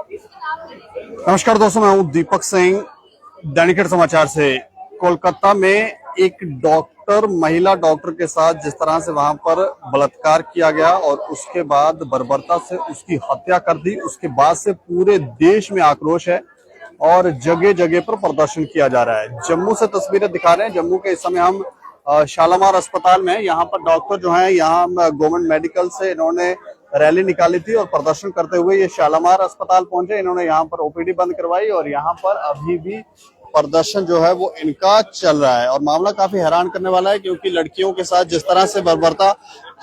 नमस्कार दोस्तों, मैं हूं दीपक सिंह, दैनिक हिट समाचार से। कोलकाता में एक डॉक्टर, महिला डॉक्टर के साथ जिस तरह से वहां पर बलात्कार किया गया और उसके बाद बर्बरता से उसकी हत्या कर दी, उसके बाद से पूरे देश में आक्रोश है और जगह जगह पर प्रदर्शन किया जा रहा है। जम्मू से तस्वीरें दिखा रहे हैं। जम्मू के इस समय हम शालामार अस्पताल में, यहाँ पर डॉक्टर जो है, यहाँ गवर्नमेंट मेडिकल से इन्होंने रैली निकाली थी और प्रदर्शन करते हुए ये शालामार अस्पताल पहुंचे। इन्होंने यहाँ पर ओपीडी बंद करवाई और यहाँ पर अभी भी प्रदर्शन जो है वो इनका चल रहा है। और मामला काफी हैरान करने वाला है, क्योंकि लड़कियों के साथ जिस तरह से बर्बरता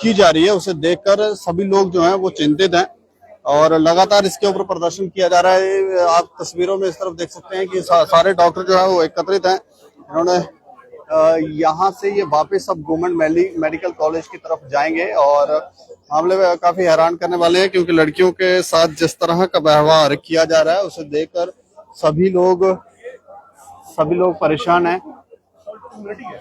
की जा रही है उसे देखकर सभी लोग जो है वो चिंतित हैं और लगातार इसके ऊपर प्रदर्शन किया जा रहा है। आप तस्वीरों में इस तरफ देख सकते हैं कि सारे डॉक्टर जो है वो एकत्रित हैं। इन्होंने यहाँ से ये वापस अब गवर्नमेंट मेडिकल कॉलेज की तरफ जाएंगे और मामले में काफी हैरान करने वाले हैं, क्योंकि लड़कियों के साथ जिस तरह का व्यवहार किया जा रहा है उसे देखकर सभी लोग परेशान हैं।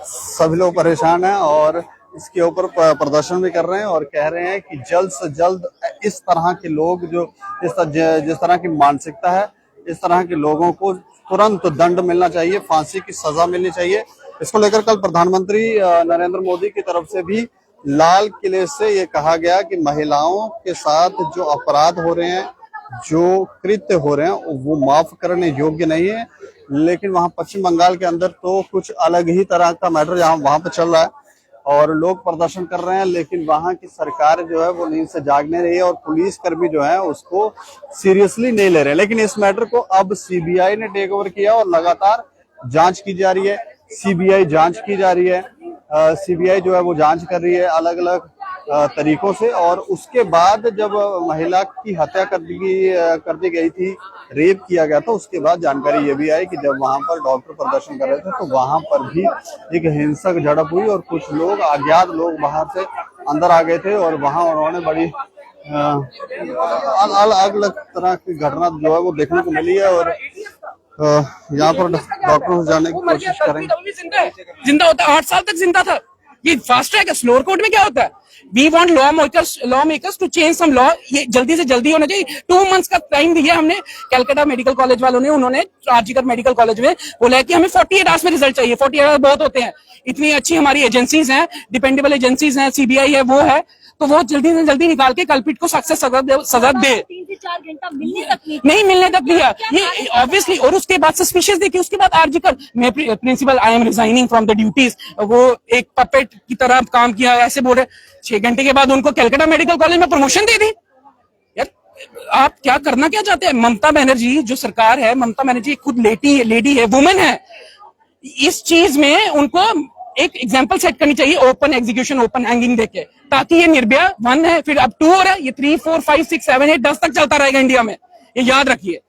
सभी लोग परेशान हैं और इसके ऊपर प्रदर्शन भी कर रहे हैं और कह रहे हैं कि जल्द से जल्द इस तरह के लोग जो जिस तरह की मानसिकता है, इस तरह के लोगों को तुरंत दंड मिलना चाहिए, फांसी की सजा मिलनी चाहिए। इसको लेकर कल प्रधानमंत्री नरेंद्र मोदी की तरफ से भी लाल किले से ये कहा गया कि महिलाओं के साथ जो अपराध हो रहे हैं, जो कृत्य हो रहे हैं, वो माफ करने योग्य नहीं है। लेकिन वहां पश्चिम बंगाल के अंदर तो कुछ अलग ही तरह का मैटर वहां पर चल रहा है और लोग प्रदर्शन कर रहे हैं, लेकिन वहां की सरकार जो है वो नींद से जाग नहीं रही है और पुलिस कर्मी जो है उसको सीरियसली नहीं ले रहे हैं। लेकिन इस मैटर को अब सीबीआई ने टेक ओवर किया और लगातार जांच की जा रही है। सीबीआई जांच की जा रही है। सीबीआई जो है वो जांच कर रही है अलग अलग तरीकों से। और उसके बाद जब महिला की हत्या कर दी गई थी, रेप किया गया था, उसके बाद जानकारी ये भी आई कि जब वहां पर डॉक्टर प्रदर्शन कर रहे थे तो वहां पर भी एक हिंसक झड़प हुई और कुछ लोग, अज्ञात लोग बाहर से अंदर आ गए थे और वहां उन्होंने बड़ी अलग अलग तरह की घटना जो है वो देखने को मिली है। और यहाँ पर डॉक्टर जाने की कोशिश करेंगे। जिंदा होता है, 8 साल तक जिंदा था। ये फास्ट ट्रैक है। स्लोअर कोर्ट में क्या होता है? We want law makers to change some law. ये जल्दी से जल्दी होना चाहिए। 2 मंथ्स का टाइम दिया हमने। कलकत्ता मेडिकल कॉलेज वालों ने, उन्होंने आरजीकर मेडिकल कॉलेज में बोला है कि हमें 48 आवर्स में रिजल्ट चाहिए। 48 आवर्स बहुत होते हैं। इतनी अच्छी हमारी एजेंसीज हैं, डिपेंडेबल एजेंसीज हैं, सीबीआई है, वो है, तो वो जल्दी से जल्दी निकाल के कल्पिट को सक्सेस सजा दे। 3 से 4 घंटा मिलने तक दिया ये ऑब्वियसली। और उसके बाद सस्पिशियस देखिए, उसके बाद आरजीकर में principal, I am resigning from the duties, वो एक पपेट की तरह काम किया, ऐसे बोल रहे। 6 घंटे के बाद उनको कलकत्ता मेडिकल कॉलेज में प्रमोशन दे दी। यार आप क्या करना क्या चाहते हैं? ममता बनर्जी जो सरकार है, ममता बनर्जी खुद लेडी है, वुमेन है। इस चीज में उनको एक एग्जाम्पल सेट करनी चाहिए, ओपन एग्जीक्यूशन, ओपन हैंगिंग देके, ताकि ये निर्भया 1 है, फिर अब 2 हो रहा है, ये 3, 4, 5, 6, 7, 8, 10 तक चलता रहेगा इंडिया में। ये याद रखिए।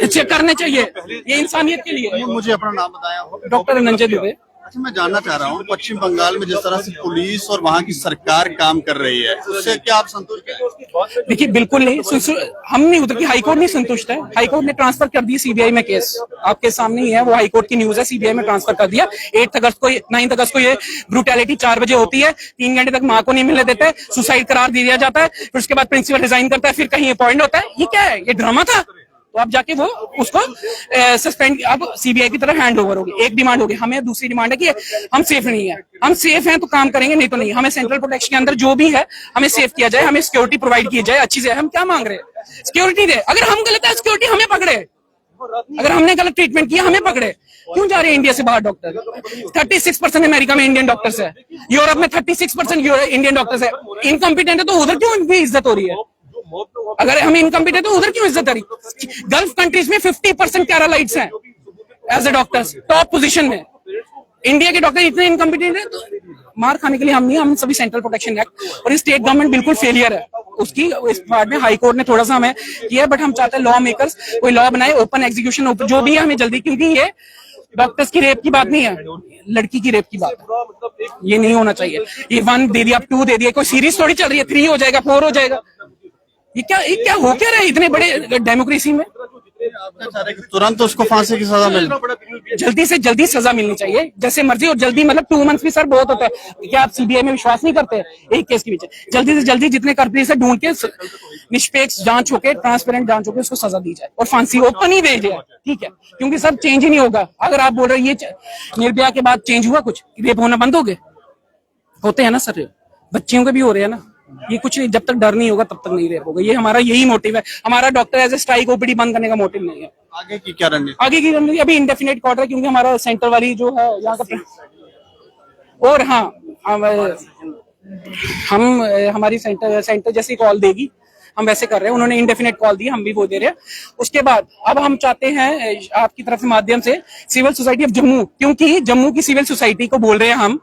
चेक करने चाहिए, ये इंसानियत के लिए। मुझे अपना नाम बताया। डॉक्टर धनंजय दुबे। अच्छा, मैं जानना चाह रहा हूँ, पश्चिम बंगाल में जिस तरह से पुलिस और वहाँ की सरकार काम कर रही है, उससे क्या आप संतुष्ट हैं? देखिए बिल्कुल नहीं, हम नहीं उतर की, हाईकोर्ट नहीं संतुष्ट है। हाईकोर्ट ने ट्रांसफर कर दी सीबीआई में केस, आपके सामने ही है, वो हाईकोर्ट की न्यूज है। सीबीआई में ट्रांसफर कर दिया। 9 अगस्त को ये ब्रूटैलिटी 4 बजे होती है। 3 घंटे तक माँ को नहीं मिलने देते, सुसाइड करार दे दिया जाता है, फिर उसके बाद प्रिंसिपल रिजाइन करता है, फिर कहीं अपॉइंट होता है। ये क्या है? ये ड्रामा था। तो अब जाके वो उसको सस्पेंड, अब सीबीआई की तरफ हैंड ओवर होगी। एक डिमांड होगी। हमें दूसरी डिमांड है कि हम सेफ नहीं है। हम सेफ हैं तो काम करेंगे, नहीं तो नहीं। हमें सेंट्रल प्रोटेक्शन के अंदर जो भी है हमें सेफ किया जाए, हमें सिक्योरिटी प्रोवाइड की जाए अच्छी से। हम क्या मांग रहे हैं? सिक्योरिटी दे। अगर हम गलत है, सिक्योरिटी हमें पकड़े। अगर हमने गलत ट्रीटमेंट किया, हमें पकड़े। क्यों जा रहे हैं इंडिया से बाहर डॉक्टर? 36% अमेरिका में इंडियन डॉक्टर्स है, यूरोप में 36% इंडियन डॉक्टर्स है। इनकम्पिटेंट है तो उधर क्यों इनकी इज्जत हो रही है? अगर हम इनकम्पिटेंट है तो उधर क्यों इज्जत आ रही? गल्फ कंट्रीज में 50% केरालाइट्स हैं as a doctors, top position में। इंडिया के डॉक्टर इतने इनकम्पिटेंट है, तो मार खाने के लिए हम नहीं, हम सभी सेंट्रल प्रोटेक्शन एक्ट। और स्टेट गवर्नमेंट बिल्कुल फेलियर है उसकी। इस पार्ट में हाई कोर्ट ने थोड़ा सा हमें किया, बट हम चाहते हैं लॉ मेकर्स कोई लॉ बनाए, ओपन एग्जीक्यूशन, जो भी है हमें जल्दी, क्योंकि ये डॉक्टर्स की रेप की बात नहीं है, लड़की की रेप की बात है। ये नहीं होना चाहिए। ये 1 दे दिया, 2 दे दिया, कोई सीरीज थोड़ी चल रही है। 3 हो जाएगा, 4 हो जाएगा। ये क्या हो क्या रहा है इतने बड़े डेमोक्रेसी में? आप चाह रहे हैं कि तुरंत उसको फांसी की सजा मिले? जल्दी से जल्दी सजा मिलनी चाहिए, जैसे मर्जी, और जल्दी मतलब 2 मंथ्स भी सर बहुत होता है। क्या आप सीबीआई में विश्वास नहीं करते एक केस के पीछे? जल्दी से जल्दी जितने कर्मी से ढूंढ के निष्पक्ष जांच होके, ट्रांसपेरेंट जांच होके उसको सजा दी जाए और फांसी ओपन ही भेजे, ठीक है? क्योंकि सब चेंज ही नहीं होगा। अगर आप बोल रहे हैं ये निर्भया के बाद चेंज हुआ, कुछ रेप होना बंद हो गए? होते हैं ना सर, बच्चियों के भी हो रहे हैं ना। ये कुछ नहीं, जब तक डर नहीं होगा तब तक नहीं रेप होगा। ये हमारा यही मोटिव है। हमारा doctor as a strike OPD बंद करने का मोटिव नहीं है। आगे की क्या रणनीति? आगे की रणनीति अभी इंडेफिनिट क्वार्टर, क्योंकि हमारा सेंटर वाली जो है यहाँ का, और हाँ हम हमारी सेंटर जैसी कॉल देगी हम वैसे कर रहे हैं। उन्होंने इंडेफिनिट कॉल दी, हम भी वो दे रहे हैं। उसके बाद अब हम चाहते हैं आपकी तरफ से माध्यम से सिविल सोसाइटी ऑफ जम्मू, क्योंकि जम्मू की सिविल सोसाइटी को बोल रहे हैं हम,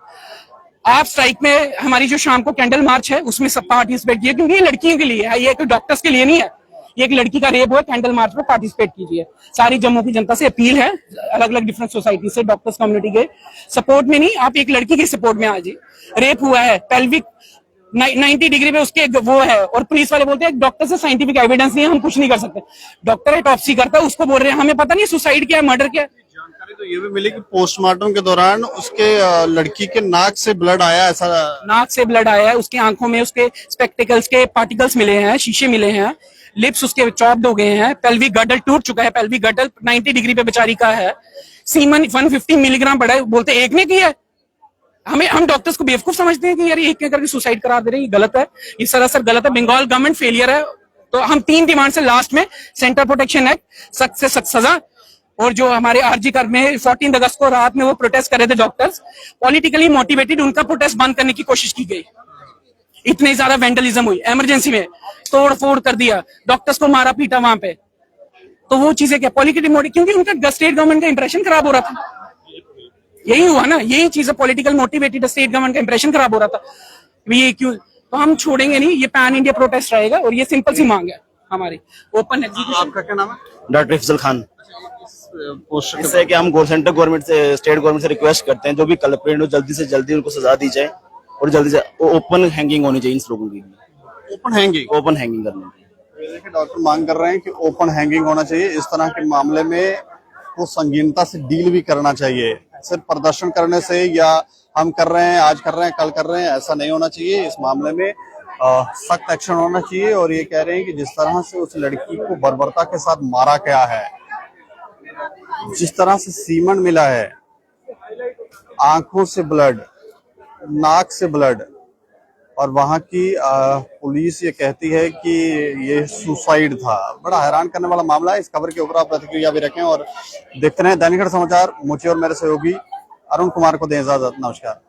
आप स्ट्राइक में हमारी जो शाम को कैंडल मार्च है उसमें सब पार्टिसिपेट कीजिए, क्योंकि ये लड़कियों के लिए है, ये कोई डॉक्टर्स के लिए नहीं है। ये एक लड़की का रेप हुआ, कैंडल मार्च में पार्टिसिपेट कीजिए। सारी जम्मू की जनता से अपील है, अलग अलग डिफरेंट सोसाइटी से, डॉक्टर्स कम्युनिटी के सपोर्ट में नहीं, आप एक लड़की के सपोर्ट में आ जाइए। रेप हुआ है, पेल्विक 90 डिग्री पे उसके वो है, और पुलिस वाले बोलते हैं डॉक्टर से साइंटिफिक एविडेंस नहीं है, हम कुछ नहीं कर सकते। डॉक्टर ऑटोप्सी करता है, उसको बोल रहे हैं हमें पता नहीं सुसाइड क्या है, मर्डर क्या है। जानकारी तो ये भी मिली कि पोस्टमार्टम के दौरान उसके लड़की के नाक से ब्लड आया, ऐसा नाक से ब्लड आया है, उसकी आंखों में उसके स्पेक्टिकल्स के पार्टिकल्स मिले हैं, शीशे मिले हैं, लिप्स उसके चॉप्ड हो गए हैं, पेल्विक गर्डल टूट चुका है, पेल्विक गर्डल 90 डिग्री पे बेचारी का है, सीमन 150 मिलीग्राम बढ़ा है, बोलते एक ने किया है। हम डॉक्टर्स को बेवकूफ समझते हैं कि यार एक करके सुसाइड करा दे रहे हैं, ये गलत है, ये सरासर गलत है। बंगाल गवर्नमेंट फेलियर है। तो हम 3 डिमांड से लास्ट में सेंटर प्रोटेक्शन एक्ट, सख्त से सख्त सजा, और जो हमारे आरजी कर में 14 अगस्त को रात में वो प्रोटेस्ट कर रहे थे डॉक्टर्स, पॉलिटिकली मोटिवेटेड, उनका प्रोटेस्ट बंद करने की कोशिश की गई। इतनी ज्यादा वेंडलिज्म हुई, इमरजेंसी में तोड़ फोड़ कर दिया, डॉक्टर्स को मारा पीटा वहां पे। तो वो चीजें क्या पॉलिटिकली मोटिव, क्योंकि उनका स्टेट गवर्नमेंट का इंप्रेशन खराब हो रहा था। यही हुआ ना, यही चीज है, पॉलिटिकल मोटिवेटेड स्टेट गवर्नमेंट का इंप्रेशन खराब हो रहा था। ये क्यों? तो हम छोड़ेंगे नहीं, ये पैन इंडिया प्रोटेस्ट रहेगा, और ये सिंपल सी मांग है हमारी। Open execution. आपका क्या नाम है? डॉक्टर अफजल खान। इससे कि हम सेंट्रल गवर्नमेंट से, स्टेट गवर्नमेंट से रिक्वेस्ट करते हैं जो भी कल्प्रेट हो जल्दी से जल्दी उनको सजा दी जाए, और जल्दी से ओपन हैंगिंग होनी चाहिए इन लोगों की। ओपन हैंगिंग करनी चाहिए। देखिए डॉक्टर मांग कर रहे हैं कि ओपन हैंगिंग होना चाहिए। इस तरह के मामले में को संगीनता से डील भी करना चाहिए। सिर्फ प्रदर्शन करने से या हम कर रहे हैं, आज कर रहे हैं, कल कर रहे हैं, ऐसा नहीं होना चाहिए। इस मामले में सख्त एक्शन होना चाहिए। और ये कह रहे हैं कि जिस तरह से उस लड़की को बर्बरता के साथ मारा गया है, जिस तरह से सीमन मिला है, आंखों से ब्लड, नाक से ब्लड, और वहां की पुलिस ये कहती है कि ये सुसाइड था। बड़ा हैरान करने वाला मामला है। इस खबर के ऊपर आप प्रतिक्रिया भी रखें और देखते रहें दैनिक समाचार। मुझे और मेरे सहयोगी अरुण कुमार को दें इजाजत। नमस्कार।